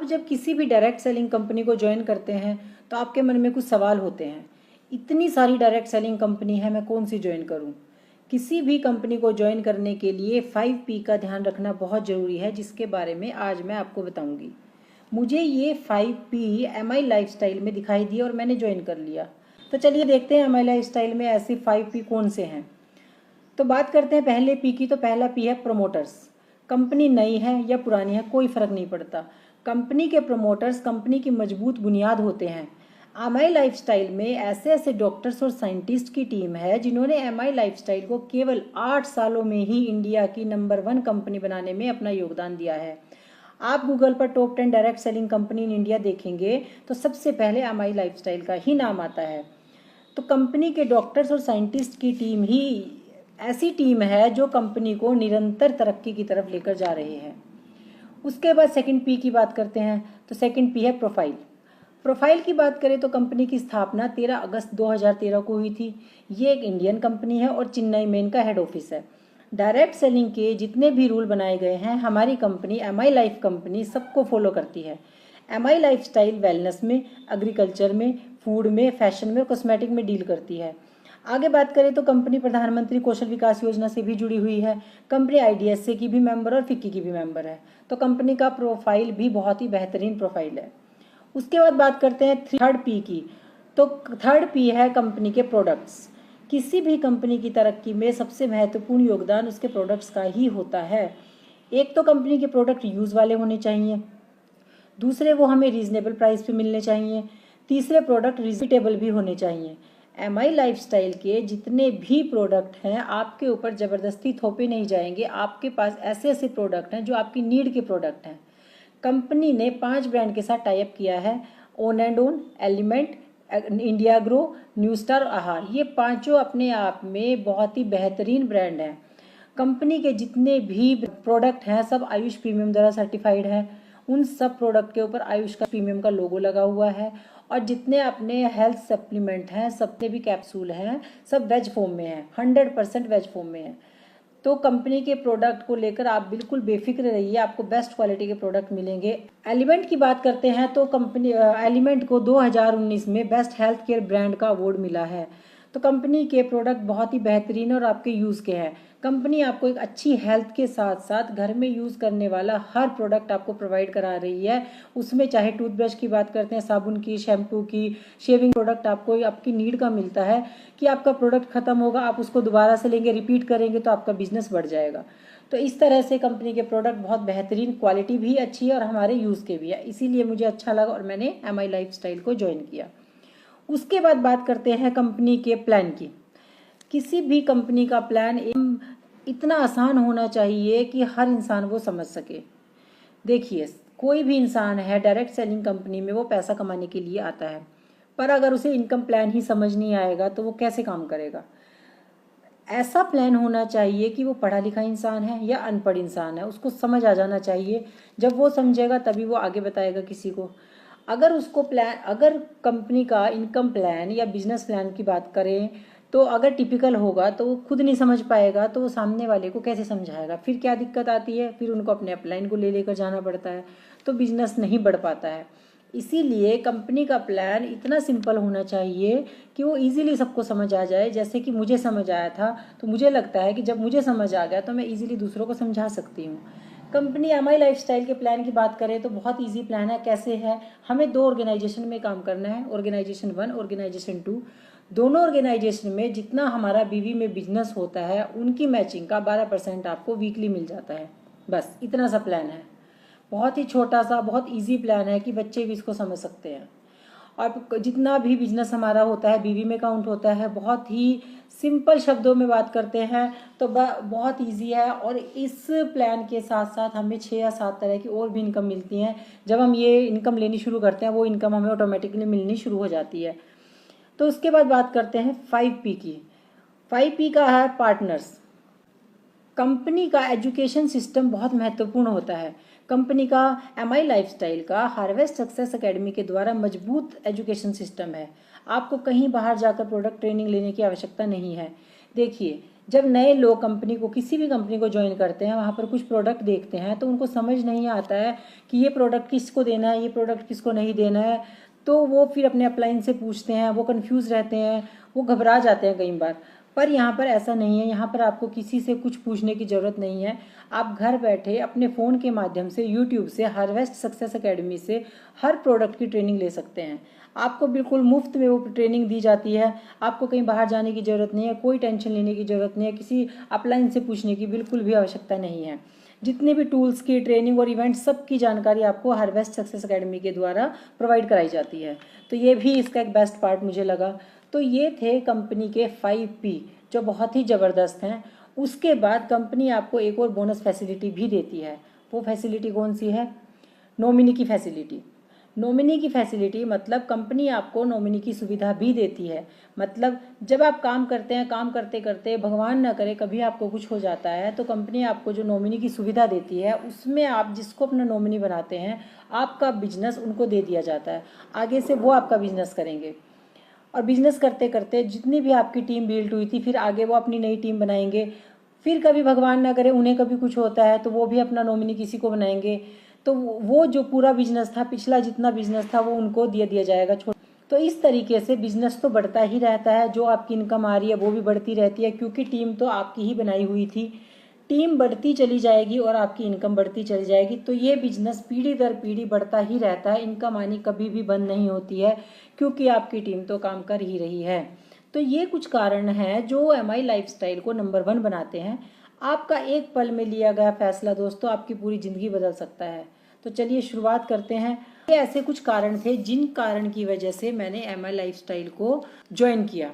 आप जब किसी भी डायरेक्ट सेलिंग कंपनी को ज्वाइन करते हैं तो आपके मन में कुछ सवाल होते हैं। इतनी सारी डायरेक्ट सेलिंग कंपनी है, मैं कौन सी ज्वाइन करूं? किसी भी कंपनी को ज्वाइन करने के लिए 5P का ध्यान रखना बहुत ज़रूरी है, जिसके बारे में आज मैं आपको बताऊंगी। मुझे ये 5P MI लाइफस्टाइल में दिखाई दिया और मैंने ज्वाइन कर लिया। तो चलिए देखते हैं MI लाइफस्टाइल में ऐसे 5P कौन से हैं। तो बात करते हैं पहले P की। तो पहला P है प्रमोटर्स। कंपनी नई है या पुरानी है कोई फ़र्क नहीं पड़ता, कंपनी के प्रमोटर्स कंपनी की मजबूत बुनियाद होते हैं। MI लाइफस्टाइल में ऐसे ऐसे डॉक्टर्स और साइंटिस्ट की टीम है जिन्होंने MI लाइफस्टाइल को केवल 8 सालों में ही इंडिया की नंबर 1 कंपनी बनाने में अपना योगदान दिया है। आप गूगल पर top 10 direct selling company in India देखेंगे तो सबसे पहले MI लाइफस्टाइल का ही नाम आता है। तो कंपनी के डॉक्टर्स और साइंटिस्ट की टीम ही ऐसी टीम है जो कंपनी को निरंतर तरक्की की तरफ लेकर जा रहे हैं। उसके बाद सेकंड P की बात करते हैं। तो सेकंड P है प्रोफाइल। प्रोफाइल की बात करें तो कंपनी की स्थापना 13 अगस्त 2013 को हुई थी। ये एक इंडियन कंपनी है और चेन्नई में इनका हेड ऑफिस है। डायरेक्ट सेलिंग के जितने भी रूल बनाए गए हैं हमारी कंपनी MI लाइफ कंपनी सबको फॉलो करती है। MI लाइफस्टाइल वेलनेस में, एग्रीकल्चर में, फूड में, फैशन में, कॉस्मेटिक में डील करती है। आगे बात करें तो कंपनी प्रधानमंत्री कौशल विकास योजना से भी जुड़ी हुई है। कंपनी IDSA की भी मेंबर और फिक्की की भी मेंबर है। तो कंपनी का प्रोफाइल भी बहुत ही बेहतरीन प्रोफाइल है। उसके बाद बात करते हैं थर्ड P की। तो थर्ड P है कंपनी के प्रोडक्ट्स। किसी भी कंपनी की तरक्की में सबसे महत्वपूर्ण योगदान उसके प्रोडक्ट्स का ही होता है। एक तो कंपनी के प्रोडक्ट यूज़ वाले होने चाहिए, दूसरे वो हमें रीजनेबल प्राइस पे मिलने चाहिए, तीसरे प्रोडक्ट रिपीटेबल भी होने चाहिए। MI लाइफस्टाइल के जितने भी प्रोडक्ट हैं आपके ऊपर ज़बरदस्ती थोपे नहीं जाएंगे। आपके पास ऐसे ऐसे प्रोडक्ट हैं जो आपकी नीड के प्रोडक्ट हैं। कंपनी ने 5 ब्रांड के साथ टाइप किया है। Own and own, element, India grow, new star, आहार। ये पांचों अपने आप में बहुत ही बेहतरीन ब्रांड हैं। कंपनी के जितने भी प्रोडक्ट हैं सब आयुष प्रीमियम द्वारा सर्टिफाइड है। उन सब प्रोडक्ट के ऊपर आयुष का प्रीमियम का लोगो लगा हुआ है। और जितने अपने हेल्थ सप्लीमेंट हैं, सबके भी कैप्सूल हैं, सब वेज फॉर्म में हैं, 100% वेज फॉर्म में हैं। तो कंपनी के प्रोडक्ट को लेकर आप बिल्कुल बेफिक्र रहिए, आपको बेस्ट क्वालिटी के प्रोडक्ट मिलेंगे। एलिमेंट की बात करते हैं तो कंपनी एलिमेंट को 2019 में बेस्ट हेल्थ केयर ब्रांड का अवार्ड मिला है। तो कंपनी के प्रोडक्ट बहुत ही बेहतरीन और आपके यूज़ के हैं। कंपनी आपको एक अच्छी हेल्थ के साथ साथ घर में यूज़ करने वाला हर प्रोडक्ट आपको प्रोवाइड करा रही है। उसमें चाहे टूथब्रश की बात करते हैं, साबुन की, शैम्पू की, शेविंग प्रोडक्ट आपको आपकी नीड का मिलता है कि आपका प्रोडक्ट खत्म होगा, आप उसको दोबारा से लेंगे, रिपीट करेंगे तो आपका बिजनेस बढ़ जाएगा। तो इस तरह से कंपनी के प्रोडक्ट बहुत बेहतरीन, क्वालिटी भी अच्छी है और हमारे यूज़ के भी है। इसीलिए मुझे अच्छा लगा और मैंने MI लाइफस्टाइल को ज्वाइन किया। उसके बाद बात करते हैं कंपनी के प्लान की। किसी भी कंपनी का प्लान इतना आसान होना चाहिए कि हर इंसान वो समझ सके। देखिए, कोई भी इंसान है डायरेक्ट सेलिंग कंपनी में वो पैसा कमाने के लिए आता है, पर अगर उसे इनकम प्लान ही समझ नहीं आएगा तो वो कैसे काम करेगा। ऐसा प्लान होना चाहिए कि वो पढ़ा लिखा इंसान है या अनपढ़ इंसान है, उसको समझ आ जाना चाहिए। जब वो समझेगा तभी वो आगे बताएगा किसी को। अगर कंपनी का इनकम प्लान या बिजनेस प्लान की बात करें तो अगर टिपिकल होगा तो वो खुद नहीं समझ पाएगा तो वो सामने वाले को कैसे समझाएगा। फिर क्या दिक्कत आती है, फिर उनको अपने अपलाइन को ले लेकर जाना पड़ता है, तो बिजनेस नहीं बढ़ पाता है। इसीलिए कंपनी का प्लान इतना सिंपल होना चाहिए कि वो इजीली सबको समझ आ जाए। जैसे कि मुझे समझ आया था, तो मुझे लगता है कि जब मुझे समझ आ गया तो मैं इजीली दूसरों को समझा सकती हूँ। कंपनी MI लाइफस्टाइल के प्लान की बात करें तो बहुत इजी प्लान है। कैसे है, हमें 2 ऑर्गेनाइजेशन में काम करना है, ऑर्गेनाइजेशन 1, ऑर्गेनाइजेशन 2। दोनों ऑर्गेनाइजेशन में जितना हमारा BV में बिजनेस होता है उनकी मैचिंग का 12% आपको वीकली मिल जाता है। बस इतना सा प्लान है, बहुत ही छोटा सा, बहुत इजी प्लान है कि बच्चे भी इसको समझ सकते हैं। और जितना भी बिजनेस हमारा होता है BV में काउंट होता है। बहुत ही सिंपल शब्दों में बात करते हैं तो बहुत इजी है। और इस प्लान के साथ साथ हमें 6 या 7 तरह की और भी इनकम मिलती हैं। जब हम ये इनकम लेनी शुरू करते हैं वो इनकम हमें ऑटोमेटिकली मिलनी शुरू हो जाती है। तो उसके बाद बात करते हैं 5P की। 5P का है पार्टनर्स। कंपनी का एजुकेशन सिस्टम बहुत महत्वपूर्ण होता है। कंपनी का MI लाइफस्टाइल का हार्वेस्ट सक्सेस एकेडमी के द्वारा मजबूत एजुकेशन सिस्टम है। आपको कहीं बाहर जाकर प्रोडक्ट ट्रेनिंग लेने की आवश्यकता नहीं है। देखिए, जब नए लोग कंपनी को, किसी भी कंपनी को ज्वाइन करते हैं, वहाँ पर कुछ प्रोडक्ट देखते हैं तो उनको समझ नहीं आता है कि ये प्रोडक्ट किसको देना है, ये प्रोडक्ट किसको नहीं देना है। तो वो फिर अपने अपलाइन से पूछते हैं, वो कन्फ्यूज़ रहते हैं, वो घबरा जाते हैं कई बार। पर यहाँ पर ऐसा नहीं है, यहाँ पर आपको किसी से कुछ पूछने की ज़रूरत नहीं है। आप घर बैठे अपने फ़ोन के माध्यम से, यूट्यूब से, हार्वेस्ट सक्सेस एकेडमी से हर प्रोडक्ट की ट्रेनिंग ले सकते हैं। आपको बिल्कुल मुफ्त में वो ट्रेनिंग दी जाती है। आपको कहीं बाहर जाने की ज़रूरत नहीं है, कोई टेंशन लेने की ज़रूरत नहीं है, किसी अपलाइन से पूछने की बिल्कुल भी आवश्यकता नहीं है। जितने भी टूल्स की ट्रेनिंग और इवेंट सब की जानकारी आपको हार्वेस्ट सक्सेस एकेडमी के द्वारा प्रोवाइड कराई जाती है। तो ये भी इसका एक बेस्ट पार्ट मुझे लगा। तो ये थे कंपनी के 5P जो बहुत ही ज़बरदस्त हैं। उसके बाद कंपनी आपको एक और बोनस फैसिलिटी भी देती है। वो फैसिलिटी कौन सी है? नॉमिनी की फैसिलिटी। नॉमिनी की फैसिलिटी मतलब कंपनी आपको नॉमिनी की सुविधा भी देती है। मतलब जब आप काम करते हैं, काम करते करते भगवान ना करे कभी आपको कुछ हो जाता है, तो कंपनी आपको जो नॉमिनी की सुविधा देती है उसमें आप जिसको अपना नॉमिनी बनाते हैं, आपका बिजनेस उनको दे दिया जाता है। आगे से वो आपका बिजनेस करेंगे और बिजनेस करते करते जितनी भी आपकी टीम बिल्ड हुई थी, फिर आगे वो अपनी नई टीम बनाएंगे। फिर कभी भगवान ना करे उन्हें कभी कुछ होता है तो वो भी अपना नॉमिनी किसी को बनाएंगे। तो वो जो पूरा बिजनेस था, पिछला जितना बिजनेस था, वो उनको दे दिया जाएगा। तो इस तरीके से बिजनेस तो बढ़ता ही रहता है, जो आपकी इनकम आ रही है वो भी बढ़ती रहती है, क्योंकि टीम तो आपकी ही बनाई हुई थी। टीम बढ़ती चली जाएगी और आपकी इनकम बढ़ती चली जाएगी। तो ये बिजनेस पीढ़ी दर पीढ़ी बढ़ता ही रहता है, इनकम आनी कभी भी बंद नहीं होती है, क्योंकि आपकी टीम तो काम कर ही रही है। तो ये कुछ कारण हैं जो MI लाइफस्टाइल को नंबर 1 बनाते हैं। आपका एक पल में लिया गया फैसला दोस्तों आपकी पूरी ज़िंदगी बदल सकता है। तो चलिए शुरुआत करते हैं। ये ऐसे कुछ कारण थे जिन कारण की वजह से मैंने MI लाइफस्टाइल को ज्वाइन किया।